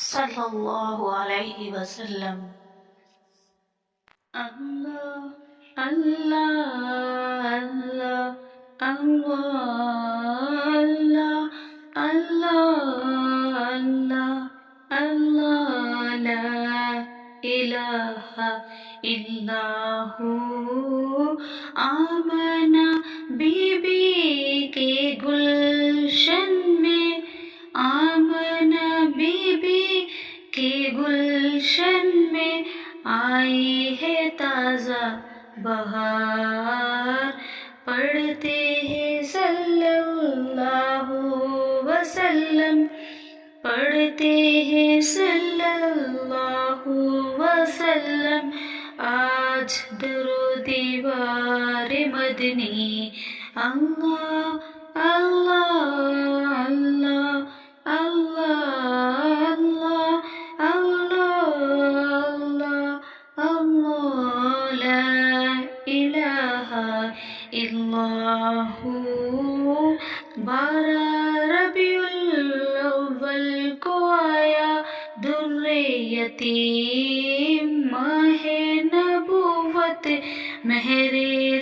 صلی اللہ علیہ وسلم۔ اللہ اللہ اللہ اللہ اللہ اللہ اللہ لا الہ الا ہو۔ آمنہ بی بی کے گلشن میں، آمنہ بی بی کے گلشن میں آئی ہے تازہ بہار، پڑھتے ہیں صلی اللہ وسلم، پڑھتے ہیں صلی اللہ وسلم۔ آج در و دیوار مدنی، اللہ اللہ اللہ اللہ اللہ اللہ اللہ لا الہ الا ہو۔ 12 ربیع الاول کو آیا در یتیم، ماہ نبوت مہر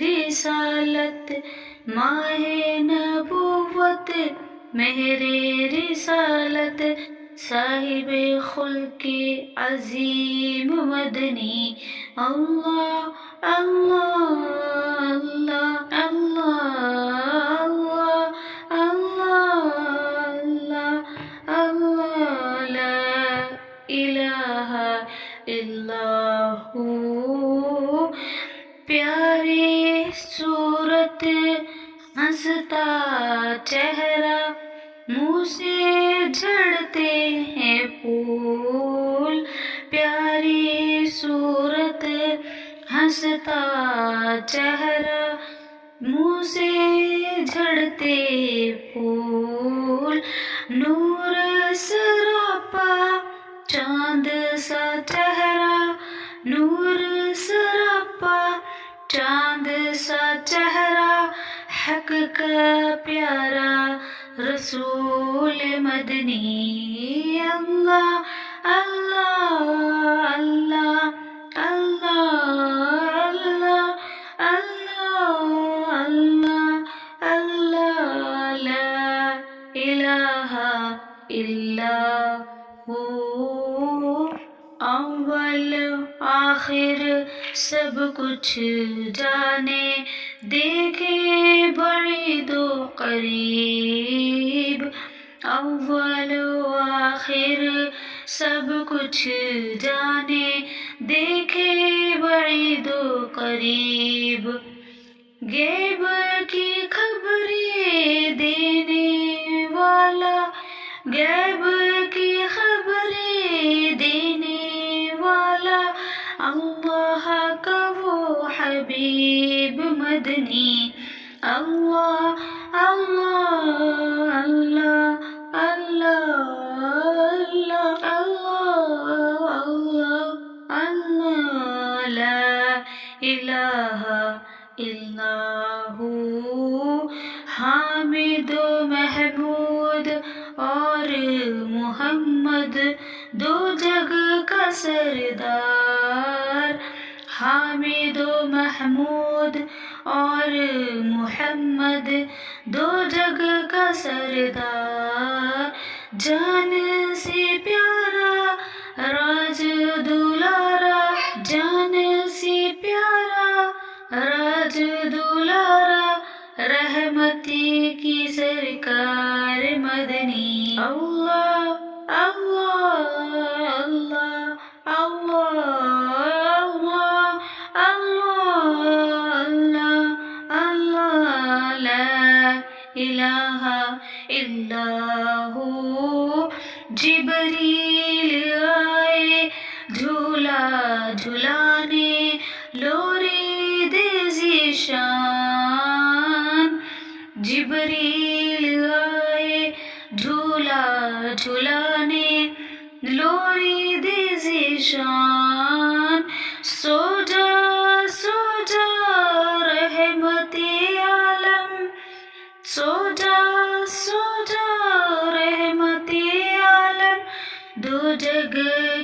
رسالت، ماہ نبوت مہر رسالت، صاحب خلق عظیم مدنی، اللہ اللہ اللہ اللہ اللہ اللہ اللہ لا الہ الا ہو۔ پیاری صورت، ہنستا چہرہ، منہ سے جھڑتے ہیں پھول، پیاری صورت، ہنستا چہرہ، منہ سے جھڑتے پھول، نور سراپا چاند سا چہرہ، نور سراپا چاند سا چہرہ، حق کا پیارا رسول مدنی، اللہ اللہ اللہ اللہ اللہ اللہ اللہ لا الہ الا ہو۔ اول آخر سب کچھ جانے، دیکھے بعید و قریب، اول و آخر سب کچھ جانے، دیکھے بعید و قریب، غیب کی خبریں دینے والا، غیب کی خبریں دینے والا، اللہ کا وہ حبیب مدنی، اللہ اللہ اللہ اللہ اللہ اللہ اللہ لا الہ الا ہو۔ حامد و محمود اور محمد دو جگ کا سردار، حامد و محمود اور محمد دو جگ کا سردار، جان سے پیارا راج دلارا، جان سے پیارا راج دلارا، رحمتی کی سرکار مدنی، اللہ اللہ اللہ اللہ اللہ اللہ لا الہ الا ہو۔ جبریل آئے جھولا جھلانے، لوری دے شان، جبریل آئے جھولا جھلانے، لوری دے شان، سو جا سو جا رحمت عالم، سو جا رحمت عالم، دو جگ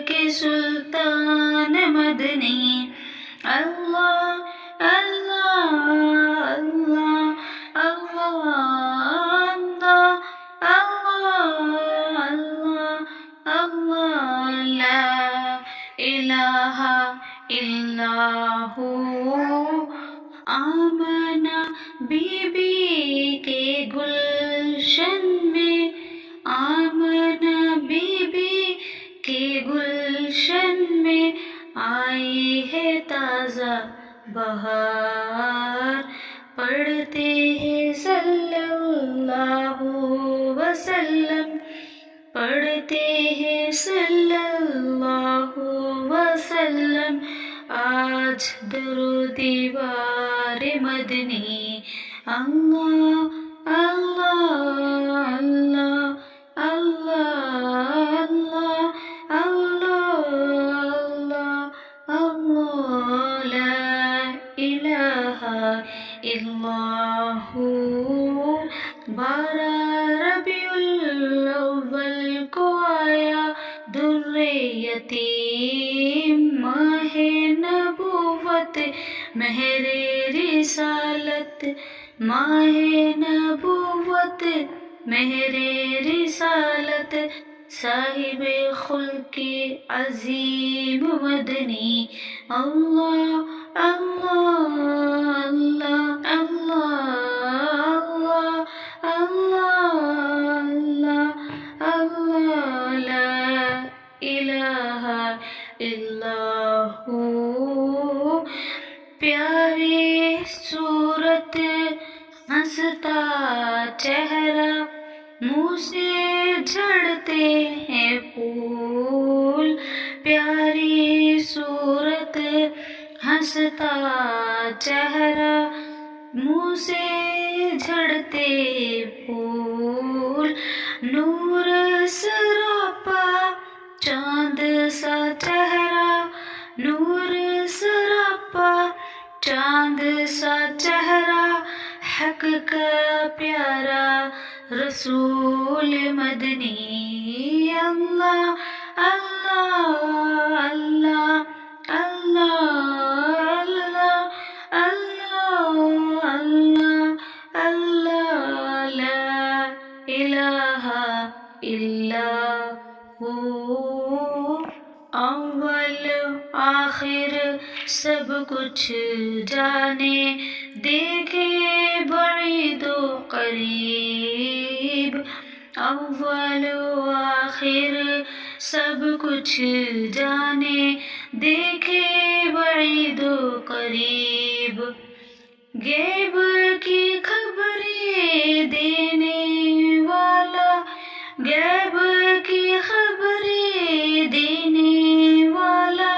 کے سلطان مدنی اللہ اللہ اللہ اللہ اللہ اللہ اللہ لا الہ الا ہو آمنہ بی بی کے گلشن میں آمنہ بی بی کے گلشن میں آئی ہے تازہ بہار پڑھتے ہیں صلی اللہ وسلم پڑھتے ہیں صلی اللہ وسلم آج درود دیوار مدنی اللہ اللہ اللہ اللہ اللہ اللہ اللہ لا الہ الا ہو 12 ربیع الاول کو آیا در یتیم ماہ نبوت مہر رسالت ماہ نبوت مہر رسالت صاحب خلق عظیم مدنی اللہ اللہ اللہ اللہ اللہ اللہ اللہ لا الہ الا ہو پیارے صورت ہنستا چہرہ منہ سے جھڑتے ہیں پھول پیاری صورت ہنستا چہرہ منہ سے جھڑتے پھول نور سراپا چاند سا چہرہ نور سراپا چاند سا چہرہ حق کا پیارا رسول مدنی اللہ اللہ اللہ اللہ اللہ اللہ اللہ لا الہ الا ہو اول آخر سب کچھ جانے دیکھے بعید و قریب اول و آخر سب کچھ جانے دیکھے بعید و قریب غیب کی خبریں دینے والا غیب کی خبریں دینے والا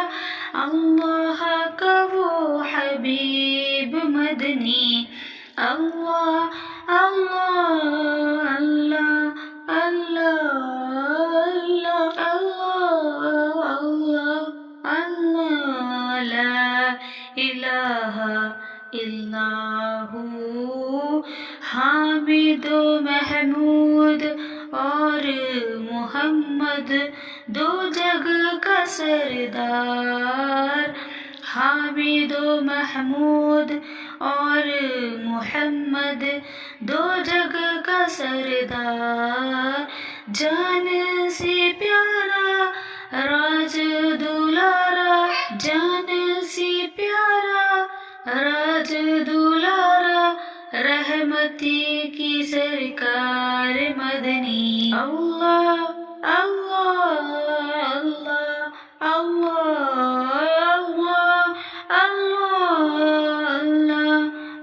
اللہ کا وہ حبیب مدنی اللہ اللہ اللہ اللہ اللہ اللہ اللہ لا الہ الا ہو حامد و محمود اور محمد دو جگ کا سردار حامد و محمود اور محمد دو جگ کا سردار جان سے پیارا راج دلارا جان سے پیارا راج دلارا رحمتی کی سرکار مدنی اللہ اللہ اللہ اللہ اللہ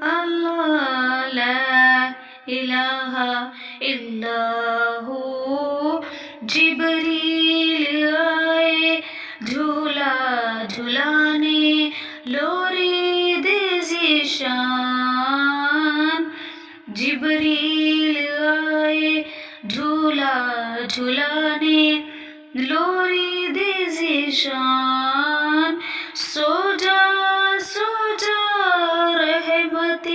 اللہ لا الہ الا ہو جبریل آئے جھولا جھلانے لوری دے ذیشان جبریل آئے جھولا جھلانے لوری دے ذیشان سو جا رحمت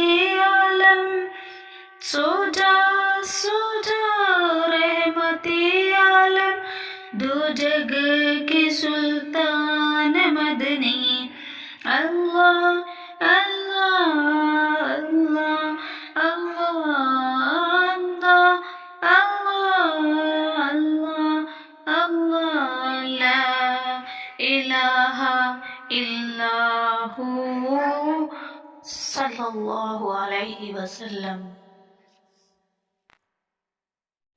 عالم سو جا رحمت عالم دو جگ کے سلطان مدنی اللہ اللہ اللہ اللہ اللہ اللہ اللہ لا الہ الا ہو صلی اللہ علیہ وسلم۔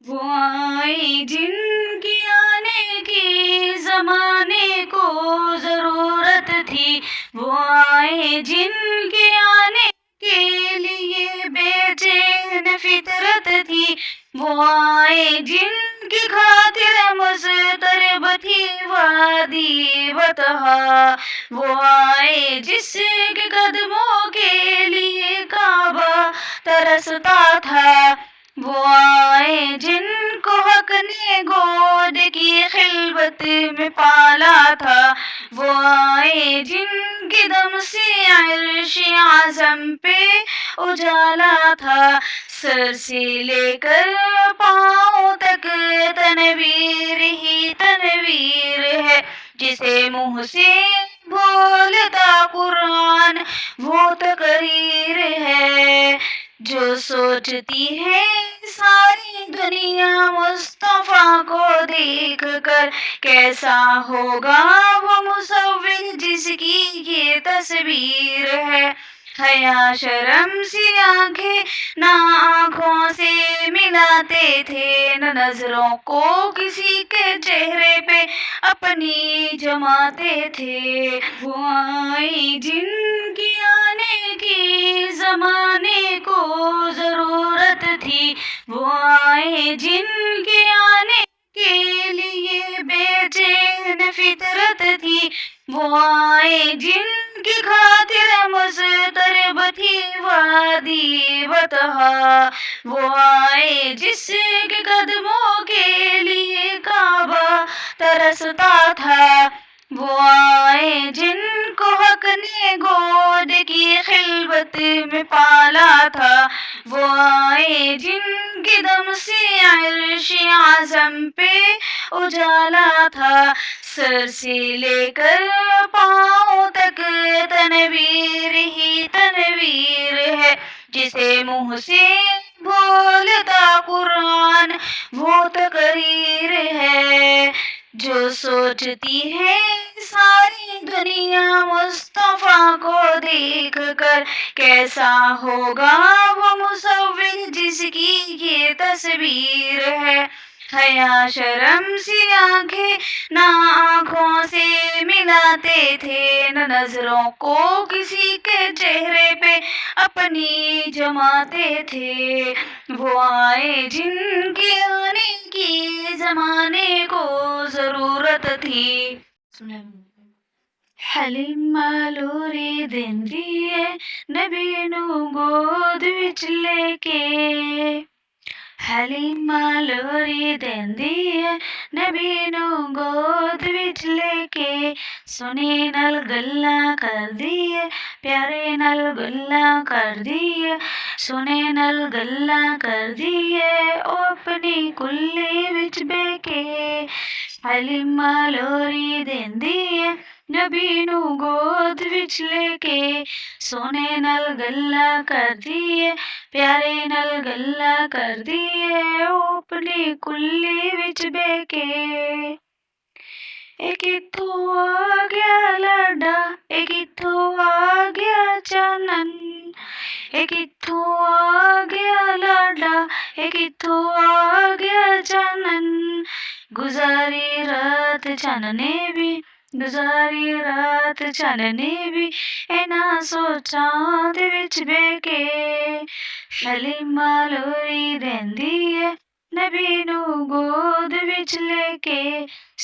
وہ آئے جن کی آنے کی زمانے کو ضرورت تھی، وہ آئے جن کے آنے کے لیے بے چین فطرت تھی، وہ آئے جن کی خاطر مضطرب تھی وادی بطحا، وہ آئے جس کے قدموں کے لیے کعبہ ترستا تھا، وہ آئے جن کو حق نے گود کی خلوت میں پالا تھا، وہ آئے جن کے دم سے عرش اعظم پہ اجالا تھا، سر سے لے کر پاؤں تک تنویر ہی تنویر ہے، جسے منہ سے بولتا قرآن وہ تقریر ہے، جو سوچتی ہے ساری دنیا مصطفیٰ کو دیکھ کر کیسا ہوگا وہ مصور جس کی یہ تصویر ہے، حیا شرم سی آنکھیں نہ آنکھوں سے ملاتے تھے، نہ نظروں کو کسی کے چہرے پہ اپنی جماتے تھے، وہ آئی جن کی آنے کی زمانے کو ضرورت تھی، وہ آئے جن کے آنے کے لیے بے چین فطرت تھی، وہ آئے جن کی خاطر مضطرب تھی وادی بطحا، وہ آئے جس کے قدموں کے لیے کعبہ ترستا تھا، وہ آئے جن کو حق نے گود کی خلوت میں پالا تھا، وہ آئے جن کے دم سے عرش اعظم پہ اجالا تھا، سر سے لے کر پاؤں تک تنویر ہی تنویر ہے، جسے منہ سے بولتا قرآن وہ تقریر ہے، جو سوچتی ہے ساری دنیا مصطفیٰ کو دیکھ کر کیسا ہوگا وہ مصور جس کی یہ تصویر ہے، حیا شرم سی آنکھیں نہ آنکھوں سے ملاتے تھے، نہ نظروں کو کسی کے چہرے پہ اپنی جماتے تھے، وہ آئے جن کے آنے کی زمانے کو ضرورت تھی۔ حلیمہ لوری دیندی ہے نبی نو گود وچ لے کے، حلیمہ لوری دیندی ہے نبی نو گود وچ لے کے، سنے نال گلاں کردی ہے پیارے نال گلاں کردی ہے، سنے نال گلاں کردی ہے او اپنی کلی وچ بے کے، حلیمہ لوری دیندی ہے نبی نو گود وچ لے کے، سونے نال گلاں کردی ہے پیارے نال گلاں کردی ہے او اپنی کلی وچ بے کے، اے کتھوں آ گیا لاڈا اے کتھوں آ گیا چانن، اے کتھوں آ گیا لاڈا اے کتھوں آ گیا چانن، گزاری رات چاننے بھی گزاری رات چاننے بھی اینا سوچاں دے وچ بے کے، حلیمہ لوری دیندی ہے نبی نو گود وچ لے کے،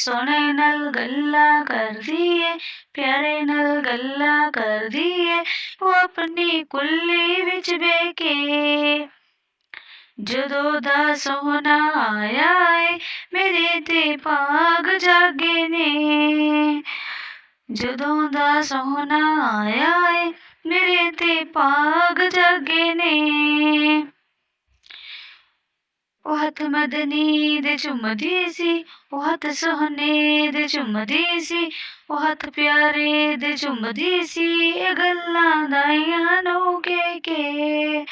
سونے نال گلاں کردی ہے پیارے نال گلاں کردی ہے وہ اپنی کلی وچ بے کے، جدوں دا سونا آیا ہے میرے تے پاگ جاگے نے، جدوں دا سونا آیا ہے میرے تے پاگ جاگے نے، ਉਹ ਹੱਥ ਮਦਨੀ ਦੇ ਚੁੰਮਦੀ ਸੀ, ਉਹ ਹੱਥ ਸੋਹਣੇ ਦੇ ਚੁੰਮਦੀ ਸੀ, ਉਹ ਹੱਥ ਪਿਆਰੇ ਦੇ ਚੁੰਮਦੀ ਸੀ, ਇਹ ਗੱਲਾਂ ਦਾਈਆਂ ਨੂੰ ਕੇ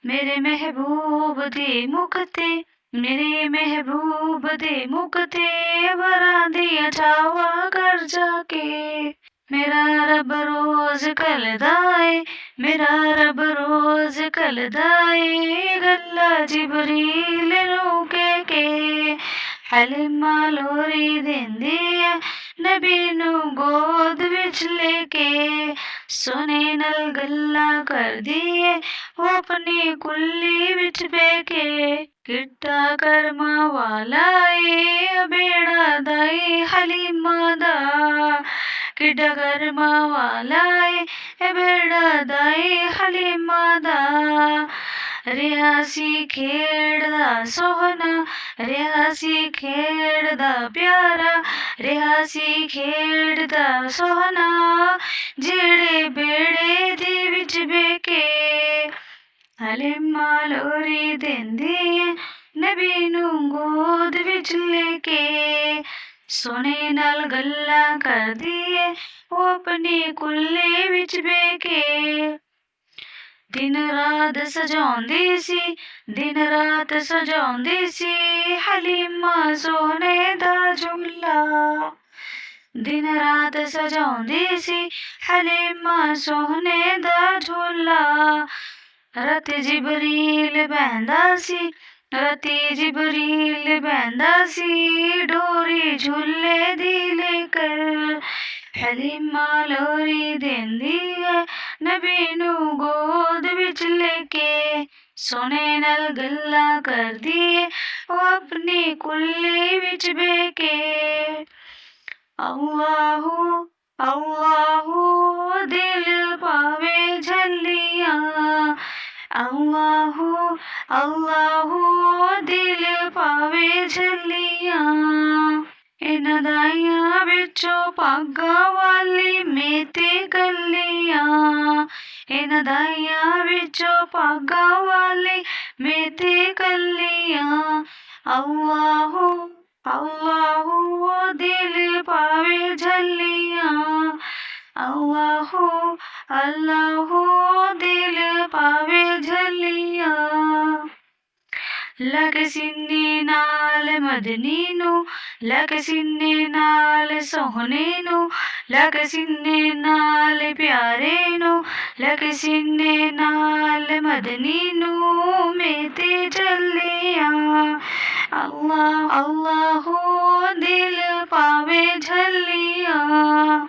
ਮੇਰੇ ਮਹਿਬੂਬ ਦੇ ਮੁਖ ਤੇ, ਮੇਰੇ ਮਹਿਬੂਬ ਦੇ ਮੁਖ ਤੇ ਬਰਾਂ ਦੀਆਂ ਛਾਵਾਂ ਕਰ ਜਾ ਕੇ। ਮੇਰਾ ਰੱਬ ਰੋਜ਼ ਘੱਲਦਾ ਏ, ਮੇਰਾ ਰੱਬ ਰੋਜ਼ ਘੱਲਦਾ ਏ ਗੱਲਾਂ ਜਿਬਰੀਲ ਨੂੰ ਕਹਿ ਕੇ। ਹਲੀਮਾ ਲੋਰੀ ਦਿੰਦੀ ਏ ਨਬੀ ਨੂੰ ਗੋਦ ਵਿੱਚ ਲੈ ਕੇ, ਸੋਨੇ ਨਾਲ ਗੱਲਾਂ ਕਰਦੀ ਏ ਉਹ ਆਪਣੀ ਕੁੱਲੀ ਵਿੱਚ ਬਹਿ ਕੇ। ਕਿੱਡਾ ਕਰਮਾਂ ਵਾਲਾ ਏ ਬੇੜਾ ਦਾ ਏ ਹਲੀਮਾ ਦਾ, ਕਿੱਡਾ ਕਰਮਾਂ ਵਾਲਾ ਏ ਬੇੜਾ ਦਾ ਏ ਹਲੀਮਾ ਦਾ। ਰਿਹਾ ਸੀ ਖੇਡਦਾ ਸੋਹਣਾ, ਰਿਹਾ ਸੀ ਖੇਡਦਾ ਪਿਆਰਾ, ਰਿਹਾ ਸੀ ਖੇਡਦਾ ਸੋਹਣਾ ਜਿਹੜੇ ਬੇੜੇ ਦੇ ਵਿੱਚ ਬਹਿ ਕੇ। ਹਲੀਮਾ ਲੋਰੀ ਦਿੰਦੀ ਏ ਨਬੀ ਨੂੰ ਗੋਦ ਵਿੱਚ ਲੈ ਕੇ, ਸੋਨੇ ਨਾਲ ਗੱਲਾਂ ਕਰਦੀ ਏ ਉਹ ਆਪਣੀ ਕੁੱਲੀ ਵਿੱਚ ਬਹਿ ਕੇ। ਦਿਨ ਰਾਤ ਸਜਾਉਂਦੀ ਸੀ, ਦਿਨ ਰਾਤ ਸਜਾਉਂਦੀ ਸੀ ਹਲੀਮਾ ਸੋਨੇ ਦਾ ਝੂਲਾ, ਦਿਨ ਰਾਤ ਸਜਾਉਂਦੀ ਸੀ ਹਲੀਮਾ ਸੋਨੇ ਦਾ ਝੂਲਾ। ਰਾਤੀ ਜਿਬਰੀਲ ਬਹਿੰਦਾ ਸੀ, ਰਾਤੀ ਜਿਬਰੀਲ ਬਹਿੰਦਾ ਸੀ ਡੋਰੀ ਝੂਲੇ ਦੀ ਲੈ ਕਰ। ਹਲੀਮਾ ਲੋਰੀ ਦਿੰਦੀ ਏ ਨਬੀ ਨੂੰ ਗੋਦ ਵਿੱਚ ਲੈ ਕੇ, ਸੋਨੇ ਨਾਲ ਗੱਲਾਂ ਕਰਦੀ ਏ ਉਹ ਆਪਣੀ ਕੁੱਲੀ ਵਿੱਚ ਬਹਿ ਕੇ। ਅੱਲਾਹੂ ਅੱਲਾਹੂ ਦਿਲ ਪਾਵੇ ਝੱਲੀਆਂ, ਅੱਲਾਹੂ ਅੱਲਾਹੂ ਦਿਲ ਪਾਵੇ ਝੱਲੀਆਂ। ਇਹਨਾਂ ਦਾਈਆਂ ਵਿੱਚੋਂ ਭਾਗਾਂ ਵਾਲੀ ਮੈਂ ਤੇ ਕੱਲੀਆਂ, ਇਹਨਾਂ ਦਾਈਆਂ ਵਿੱਚੋਂ ਭਾਗਾਂ ਵਾਲੀ ਮੈਂ ਤੇ ਕੱਲੀਆਂ। ਅੱਲਾਹੂ ਅੱਲਾਹੂ ਦਿਲ ਪਾਵੇ ਝੱਲੀਆਂ, ਅੱਲਾਹੂ ਅੱਲਾਹੂ ਦਿਲ ਪਾਵੇ ਝੱਲੀਆਂ। ਲੱਗ ਸੀਨੇ ਨਾਲ ਮਦਨੀ ਨੂੰ, ਲੱਗ ਸੀਨੇ ਨਾਲ ਸੋਹਣੇ ਨੂੰ, ਲੱਗ ਸੀਨੇ ਨਾਲ ਪਿਆਰੇ ਨੂੰ, ਲੱਗ ਸੀਨੇ ਨਾਲ ਮਦਨੀ ਨੂੰ ਮੈਂ ਤੇ ਚੱਲਿਆ। ਅੱਲਾਹ ਅੱਲਾਹੂ ਦਿਲ ਪਾਵੇ ਝੱਲੀਆਂ।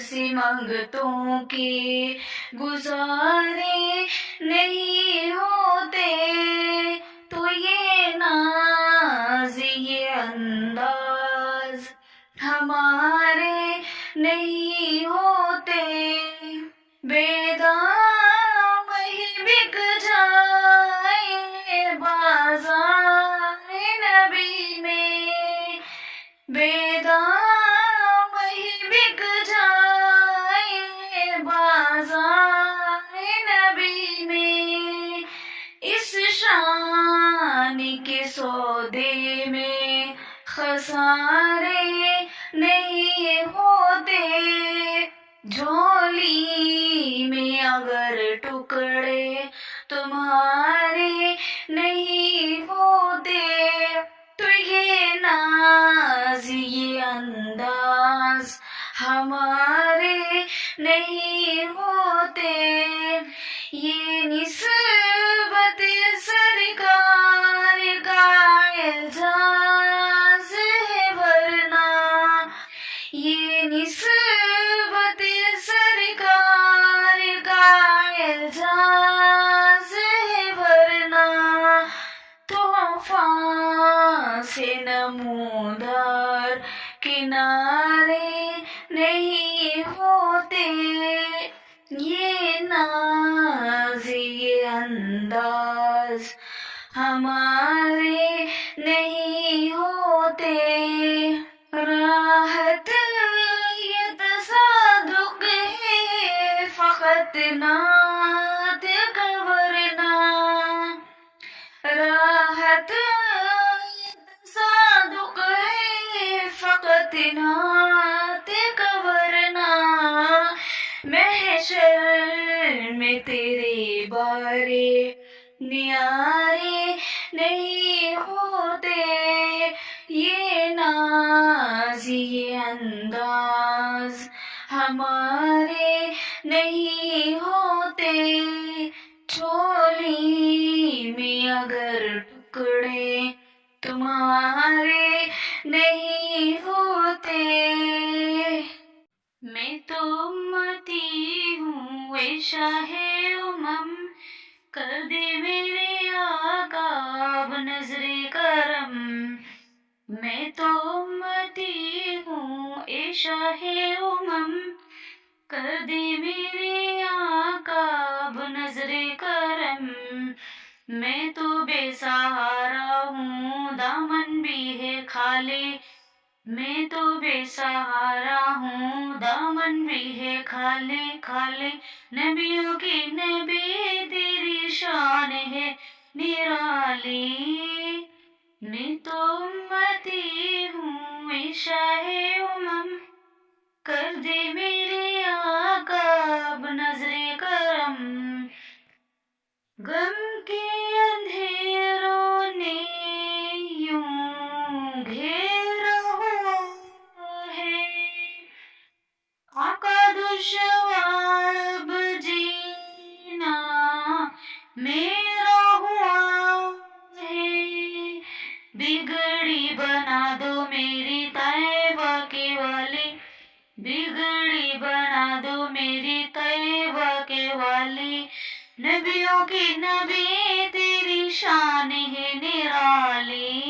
سی منگتوں کے گزارے نہیں ہوتے، تو یہ ناز یہ انداز ہمارے نہیں ہوتے، بے دام ہی بک جائے بازار نبی میں، بے دام ہی بک جائے بازار نبی میں، اس شان کے سودے میں خسارے نہیں ہوتے، جھولی میں اگر ٹکڑے تمہارے نہیں ہوتے، تو یہ ناز یہ انداز ہمارے نہیں ہوتے، یہ نسبت سرکار کا اعزاز ہے ورنہ، یہ نسبت سرکار کا اعزاز ہے ورنہ، طوفان سے نمودار کنارے نہیں ہوتے، یہ ناز یہ انداز ہمارے نہیں ہوتے، راحت یہ تصادق ہے فقط نعت کا ورنہ، راحت یہ تصادق ہے فقط نعت کا ورنہ، محشر میں تیرے بارے نیارے نہیں ہوتے، یہ ناز یہ انداز ہمارے نہیں ہوتے، چولی میں اگر ٹکڑے تمہارے نہیں ہوتے، میں تو امتی ہوں اے شاہ امم، کر دے میرے آقا اب نظر کرم، میں تو امتی ہوں اے شاہ امم، کر دے میرے آقا اب نظر کرم، میں تو بے سہارا ہوں دامن بھی ہے خالی، میں تو بے سہارا ہوں دامن بھی ہے خالی خالی، نبیوں کی نبی تیری شان ہے نرالی، میں تو امتی ہوں اے شاہ امم، کر دے میرے آقا اب نظر کرم، غم کے اندھیروں نے یوں گھیرا ہوا ہے، آقا دشوار اب جینا میرا ہوا ہے، بگڑی بنا دو میری طیبہ کے والی، بگڑی بنا دو میری طیبہ کے والی، نبیوں کی نبی تیری شان ہے نرالی،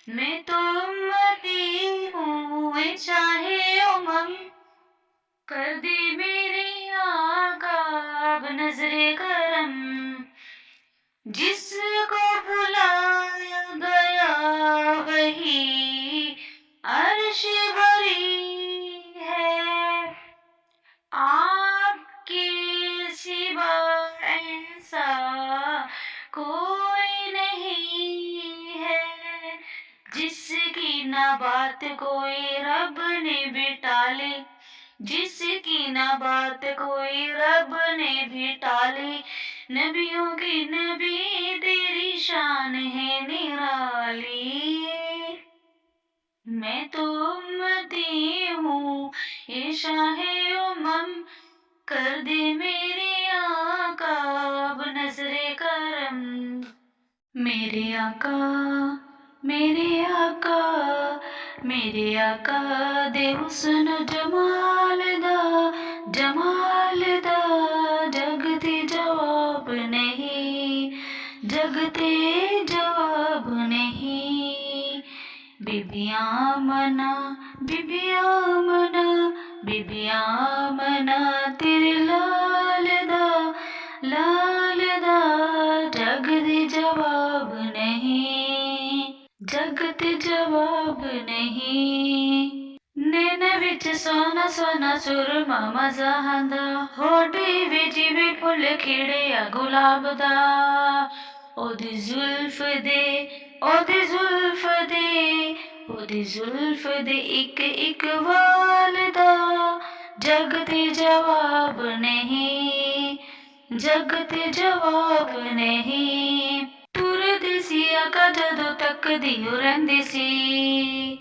میں تو امتی ہوں اے شاہ امم، کر دے میرے آقا اب نظر کرم، جس کو بلایا گیا وہی عرش بری ہے، آپ کے سوا ایسا کوئی نہیں ہے، جس کی نہ بات کوئی رب نے بھی ٹالی، جس کی نہ بات کوئی رب نے بھی ٹالی، نبیوں کی نبی تیری شان ہے نرالی، میں تو امتی ہوں اے شاہ امم، کر دے میرے آقا اب نظر کرم، میرے آقا میرے آقا ਮੇਰੇ ਆਕਾ ਦੇ ਹੁਸਨ ਜਮਾਲ ਦਾ ਜਗ ਤੇ ਜਵਾਬ ਨਹੀਂ, ਜਗ ਤੇ ਜਵਾਬ ਨਹੀਂ। ਬੀਬੀਆਂ ਮਨਾ ਬੀਬੀਆਂ ਮਨਾ ਬੀਬੀਆਂ ਮਨਾ ਤੇਰੇ ਲਾਲ ਦਾ ਜਗ ਤੇ ਜਵਾਬ ਨਹੀਂ, ਜਗ ਤੇ ਜਵਾਬ ਨਹੀਂ। ਨੈਣ ਵਿੱਚ ਸੋਹਣਾ ਸੋਹਣਾ ਸੁਰਮਾ ਮਜ਼ਾਂ ਦਾ, ਹੋਡੀ ਵਿੱਚ ਜਿਵੇਂ ਫੁੱਲ ਖਿੜਿਆ ਗੁਲਾਬ ਦਾ। ਉਹਦੀ ਜ਼ੁਲਫ ਦੇ ਉਹਦੀ ਜ਼ੁਲਫ ਦੇ ਉਹਦੀ ਜ਼ੁਲਫ ਦੇ ਇੱਕ ਇੱਕ ਵਾਲ ਦਾ ਜਗ ਤੇ ਜਵਾਬ ਨਹੀਂ, ਜਗ ਤੇ ਜਵਾਬ ਨਹੀਂ। ਤੁਰਦੀ ਸੀ ਆਕਾ ਜਦੋਂ ਤੱਕਦੀ ਓ ਰਹਿੰਦੀ ਸੀ,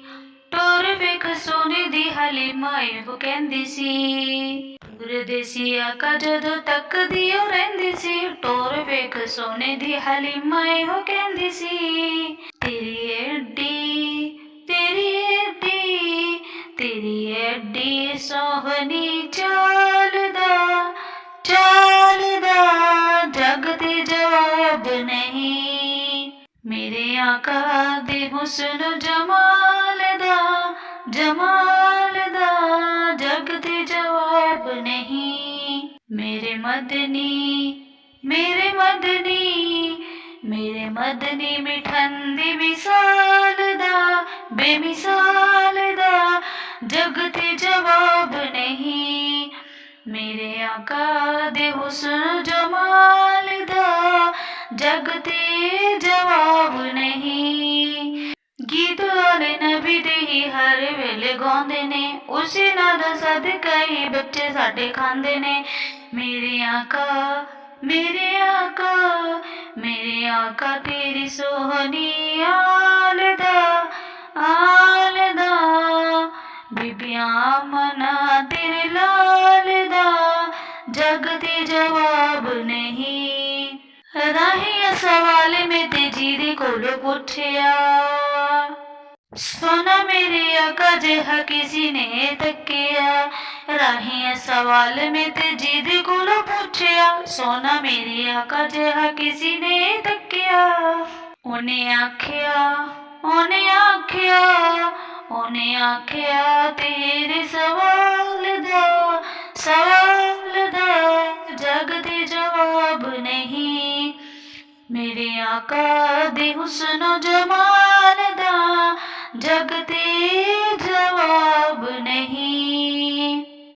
ਟੋਰ ਵੇਖ ਸੋਨੇ ਦੀ ਹਲੀਮਾ ਇਹੋ ਕਹਿੰਦੀ ਸੀ। ਤੁਰਦੀ ਸੀ ਆਕਾ ਜਦੋਂ ਤੱਕਦੀ ਓ ਰਹਿੰਦੀ ਸੀ, ਟੋਰ ਵੇਖ ਸੋਨੇ ਦੀ ਹਲੀਮਾ ਇਹੋ ਕਹਿੰਦੀ ਸੀ। ਤੇਰੀ ਐਡੀ ਤੇਰੀ ਐਡੀ ਤੇਰੀ ਐਡੀ ਸੋਹਣੀ ਚਾਲ ਦਾ ਜਗ ਤੇ ਜਵਾਬ ਨਹੀਂ। ਮੇਰੇ ਆਕਾ ਦੇ ਹੁਸਨ ਜਮਾਲ ਦਾ ਜਗ ਤੇ ਜਵਾਬ ਨਹੀਂ। ਮੇਰੇ ਮਦਨੀ ਮੇਰੇ ਮਦਨੀ ਮੇਰੇ ਮਦਨੀ ਮਿਠਨ ਦੀ ਮਿਸਾਲ ਦਾ ਬੇਮਿਸਾਲ ਦਾ ਜਗ ਤੇ ਜਵਾਬ ਨਹੀਂ। ਮੇਰੇ ਆਕਾ ਦੇ ਹੁਸਨ ਜਮਾਲ ਦਾ ਜਗ ਤੇ ਜਵਾਬ ਨਹੀਂ। ਗੀਤ ਵਾਲੇ ਨਬੀ ਦੇ ਹੀ ਹਰ ਵੇਲੇ ਗਾਉਂਦੇ ਨੇ, ਉਸੇ ਨਾਂ ਦਾ ਸਦਕਾ ਹੀ ਬੱਚੇ ਸਾਡੇ ਖਾਂਦੇ ਨੇ। ਮੇਰੇ ਆਕਾ ਮੇਰੇ ਆਕਾ ਮੇਰੇ ਆਕਾ ਤੇਰੀ ਸੋਹਣੀ ਆਲ ਦਾ ਬੀਬੀਆਂ ਮਨਾ ਤੇਰੇ ਲਾਲ ਦਾ ਜਗ ਤੇ ਜਵਾਬ ਨਹੀਂ। ਰਾਹੀਆਂ ਸਵਾਲ ਮੈਂ ਤੇ ਜੀਦੇ ਕੋਲੋਂ ਪੁੱਛਿਆ, ਸੋਨਾ ਮੇਰੇ ਆਕਾ ਜਿਹਾ ਕਿਸੇ ਨੇ ਤੱਕਿਆ। ਰਾਹੀਆਂ ਸਵਾਲ ਮੈਂ ਤੇ ਜੀਦੇ ਕੋਲੋਂ ਪੁੱਛਿਆ, ਸੋਨਾ ਮੇਰੇ ਆਕਾ ਜਿਹਾ ਕਿਸੇ ਨੇ ਤੱਕਿਆ। ਉਹਨੇ ਆਖਿਆ ਉਹਨੇ ਆਖਿਆ ਉਹਨੇ ਆਖਿਆ ਤੇਰੇ ਸਵਾਲ ਦਾ ਜਗ ਤੇ ਜਵਾਬ ਨਹੀਂ। ਮੇਰੇ ਆਕਾ ਦੇ ਹੁਸਨ ਜਮਾਲ ਦਾ ਜਗ ਤੇ